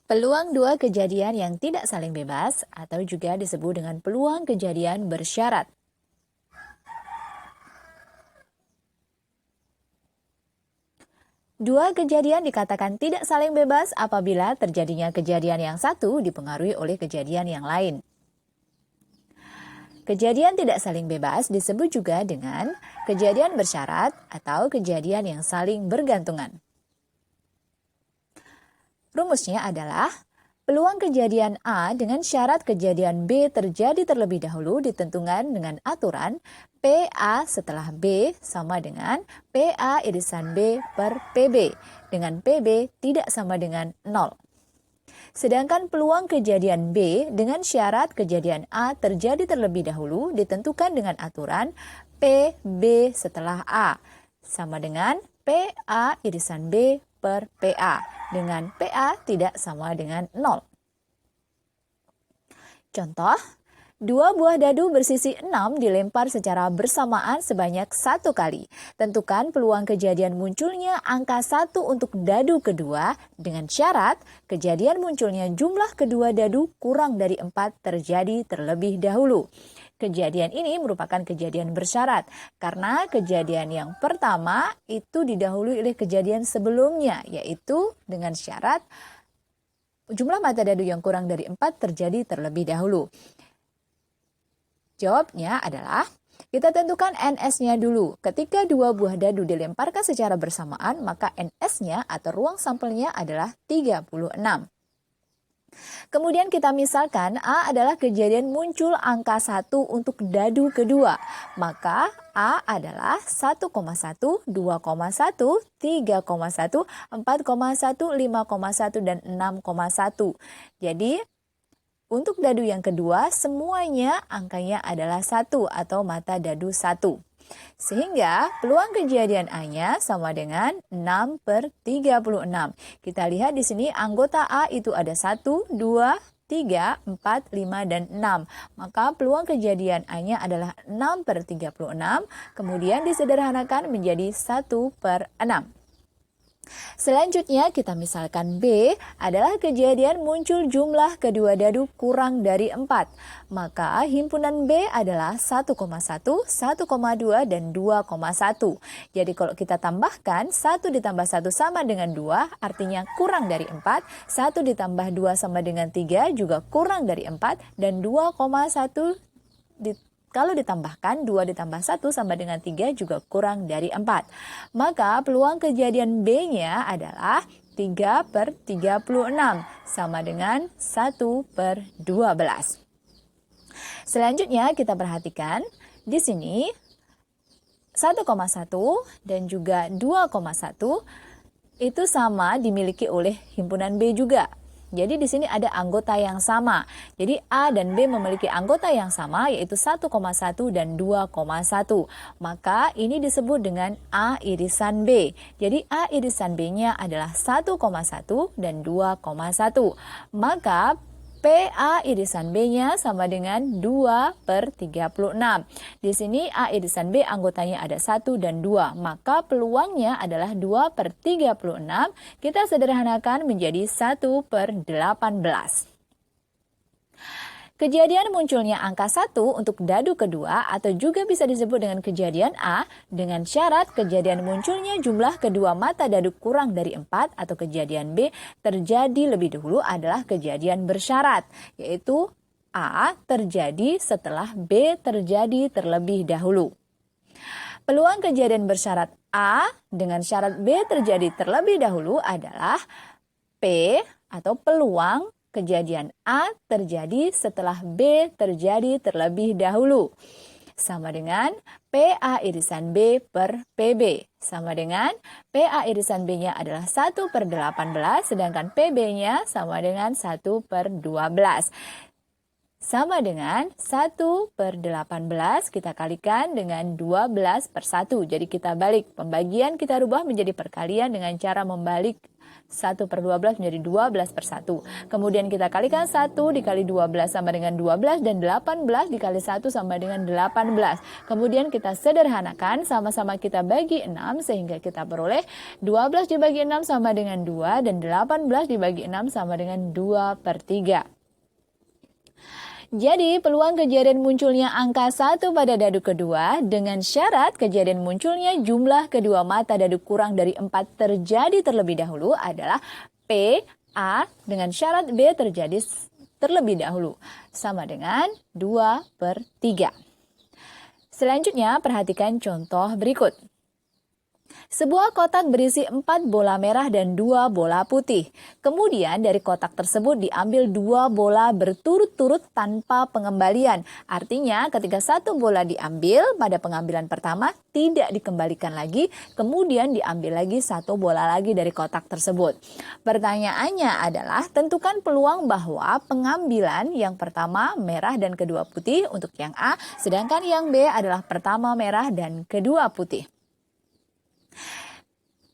Peluang dua kejadian yang tidak saling bebas atau juga disebut dengan peluang kejadian bersyarat. Dua kejadian dikatakan tidak saling bebas apabila terjadinya kejadian yang satu dipengaruhi oleh kejadian yang lain. Kejadian tidak saling bebas disebut juga dengan kejadian bersyarat atau kejadian yang saling bergantungan. Rumusnya adalah peluang kejadian A dengan syarat kejadian B terjadi terlebih dahulu ditentukan dengan aturan PA setelah B sama dengan PA irisan B per PB, dengan PB tidak sama dengan 0. Sedangkan peluang kejadian B dengan syarat kejadian A terjadi terlebih dahulu ditentukan dengan aturan PB setelah A, sama dengan PA irisan B per PA, dengan PA tidak sama dengan 0. Contoh, dua buah dadu bersisi 6 dilempar secara bersamaan sebanyak 1 kali. Tentukan peluang kejadian munculnya angka 1 untuk dadu kedua dengan syarat kejadian munculnya jumlah kedua dadu kurang dari 4 terjadi terlebih dahulu. Kejadian ini merupakan kejadian bersyarat karena kejadian yang pertama itu didahului oleh kejadian sebelumnya, yaitu dengan syarat jumlah mata dadu yang kurang dari 4 terjadi terlebih dahulu. Jawabnya adalah, kita tentukan NS-nya dulu. Ketika dua buah dadu dilemparkan secara bersamaan, maka NS-nya atau ruang sampelnya adalah 36. Kemudian kita misalkan A adalah kejadian muncul angka 1 untuk dadu kedua. Maka A adalah 1,1, 2,1, 3,1, 4,1, 5,1, dan 6,1. Jadi untuk dadu yang kedua semuanya angkanya adalah 1 atau mata dadu 1. Sehingga peluang kejadian A-nya sama dengan 6 per 36. Kita lihat di sini anggota A itu ada 1, 2, 3, 4, 5, dan 6. Maka peluang kejadian A-nya adalah 6 per 36. Kemudian disederhanakan menjadi 1 per 6. Selanjutnya kita misalkan B adalah kejadian muncul jumlah kedua dadu kurang dari 4. Maka himpunan B adalah 1,1, 1,2, dan 2,1. Jadi kalau kita tambahkan 1 ditambah 1 sama dengan 2 artinya kurang dari 4. 1 ditambah 2 sama dengan 3 juga kurang dari 4. Dan 2,1 kalau ditambahkan 2 ditambah 1 sama dengan 3 juga kurang dari 4. Maka peluang kejadian B-nya adalah 3 per 36 sama dengan 1 per 12. Selanjutnya kita perhatikan di sini 1,1 dan juga 2,1 itu sama dimiliki oleh himpunan B juga. Jadi di sini ada anggota yang sama. Jadi A dan B memiliki anggota yang sama yaitu 1,1 dan 2,1. Maka ini disebut dengan A irisan B. Jadi A irisan B-nya adalah 1,1 dan 2,1. Maka PA irisan B-nya sama dengan 2 per 36. Di sini A irisan B anggotanya ada 1 dan 2. Maka peluangnya adalah 2 per 36. Kita sederhanakan menjadi 1 per 18. Kejadian munculnya angka 1 untuk dadu kedua atau juga bisa disebut dengan kejadian A dengan syarat kejadian munculnya jumlah kedua mata dadu kurang dari 4 atau kejadian B terjadi lebih dahulu adalah kejadian bersyarat, yaitu A terjadi setelah B terjadi terlebih dahulu. Peluang kejadian bersyarat A dengan syarat B terjadi terlebih dahulu adalah P atau peluang kejadian A terjadi setelah B terjadi terlebih dahulu. Sama dengan PA irisan B per PB. Sama dengan PA irisan B-nya adalah 1 per 18, sedangkan PB-nya sama dengan 1 per 12. Sama dengan 1 per 18 kita kalikan dengan 12 per 1. Jadi kita balik. Pembagian kita rubah menjadi perkalian dengan cara membalik 1 per 12 menjadi 12 per 1. Kemudian kita kalikan 1 dikali 12 sama dengan 12 dan 18 dikali 1 sama dengan 18. Kemudian kita sederhanakan, sama-sama kita bagi 6 sehingga kita peroleh 12 dibagi 6 sama dengan 2 dan 18 dibagi 6 sama dengan 2 per 3. Jadi, peluang kejadian munculnya angka 1 pada dadu kedua dengan syarat kejadian munculnya jumlah kedua mata dadu kurang dari 4 terjadi terlebih dahulu adalah P, A dengan syarat B terjadi terlebih dahulu. Sama dengan 2 per 3. Selanjutnya, perhatikan contoh berikut. Sebuah kotak berisi 4 bola merah dan 2 bola putih. Kemudian dari kotak tersebut diambil 2 bola berturut-turut tanpa pengembalian. Artinya ketika 1 bola diambil pada pengambilan pertama tidak dikembalikan lagi, kemudian diambil lagi 1 bola lagi dari kotak tersebut. Pertanyaannya adalah tentukan peluang bahwa pengambilan yang pertama merah dan kedua putih untuk yang A, sedangkan yang B adalah pertama merah dan kedua putih.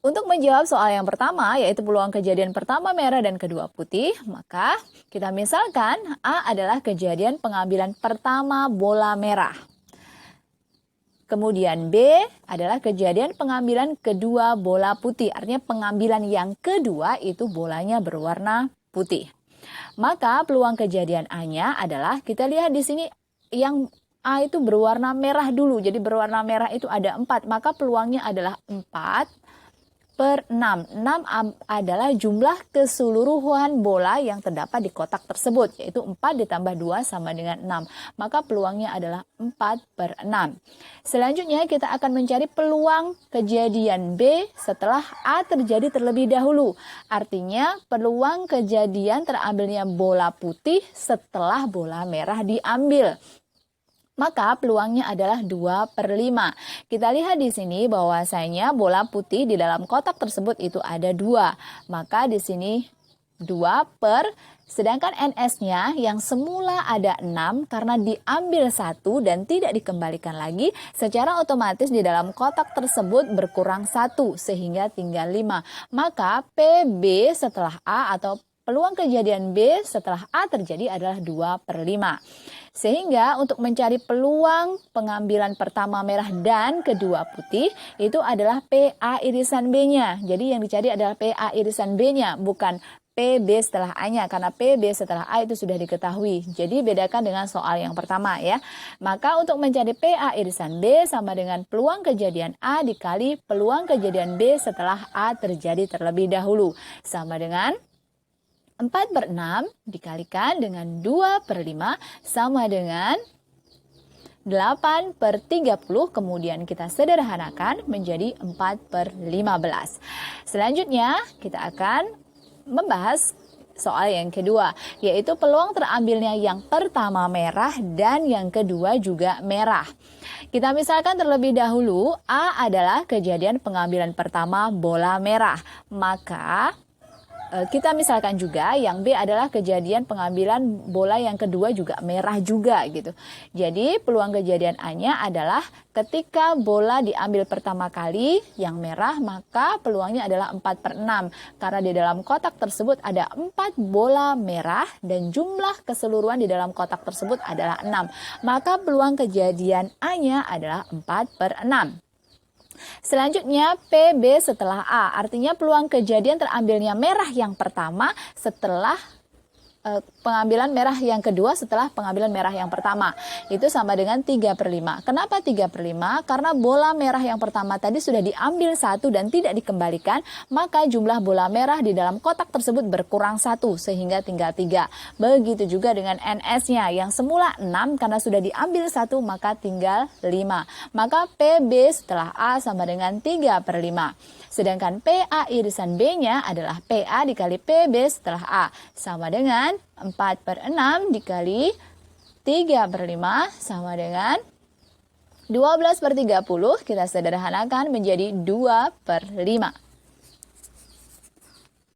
Untuk menjawab soal yang pertama, yaitu peluang kejadian pertama merah dan kedua putih, maka kita misalkan A adalah kejadian pengambilan pertama bola merah. Kemudian B adalah kejadian pengambilan kedua bola putih, artinya pengambilan yang kedua itu bolanya berwarna putih. Maka peluang kejadian A-nya adalah, kita lihat di sini yang A itu berwarna merah dulu, jadi berwarna merah itu ada 4, maka peluangnya adalah 4 per 6. 6 adalah jumlah keseluruhan bola yang terdapat di kotak tersebut, yaitu 4 ditambah 2 sama dengan 6. Maka peluangnya adalah 4 per 6. Selanjutnya kita akan mencari peluang kejadian B setelah A terjadi terlebih dahulu. Artinya peluang kejadian terambilnya bola putih setelah bola merah diambil. Maka peluangnya adalah 2 per 5. Kita lihat di sini bahwasanya bola putih di dalam kotak tersebut itu ada 2. Maka di sini 2 per, sedangkan NS-nya yang semula ada 6 karena diambil 1 dan tidak dikembalikan lagi, secara otomatis di dalam kotak tersebut berkurang 1 sehingga tinggal 5. Maka PB setelah A atau peluang kejadian B setelah A terjadi adalah 2 per 5. Sehingga untuk mencari peluang pengambilan pertama merah dan kedua putih itu adalah PA irisan B-nya. Jadi yang dicari adalah PA irisan B-nya, bukan PB setelah A-nya, karena PB setelah A itu sudah diketahui. Jadi bedakan dengan soal yang pertama ya. Maka untuk mencari PA irisan B sama dengan peluang kejadian A dikali peluang kejadian B setelah A terjadi terlebih dahulu. Sama dengan 4 per 6 dikalikan dengan 2 per 5 sama dengan 8 per 30, kemudian kita sederhanakan menjadi 4 per 15. Selanjutnya kita akan membahas soal yang kedua, yaitu peluang terambilnya yang pertama merah dan yang kedua juga merah. Kita misalkan terlebih dahulu A adalah kejadian pengambilan pertama bola merah, maka kita misalkan juga yang B adalah kejadian pengambilan bola yang kedua juga merah juga gitu. Jadi peluang kejadian A-nya adalah ketika bola diambil pertama kali yang merah, maka peluangnya adalah 4 per 6. Karena di dalam kotak tersebut ada 4 bola merah dan jumlah keseluruhan di dalam kotak tersebut adalah 6. Maka peluang kejadian A-nya adalah 4 per 6. Selanjutnya PB setelah A, artinya peluang kejadian terambilnya merah yang pertama setelah pengambilan merah yang kedua setelah pengambilan merah yang pertama. Itu sama dengan 3 per 5. Kenapa 3 per 5? Karena bola merah yang pertama tadi sudah diambil 1 dan tidak dikembalikan, maka jumlah bola merah di dalam kotak tersebut berkurang 1 sehingga tinggal 3. Begitu juga dengan NS-nya yang semula 6 karena sudah diambil 1 maka tinggal 5. Maka PB setelah A sama dengan 3 per 5. Sedangkan PA irisan B-nya adalah PA dikali PB setelah A. Sama dengan 4 per 6 dikali 3 per 5 sama dengan 12 per 30. Kita sederhanakan menjadi 2 per 5.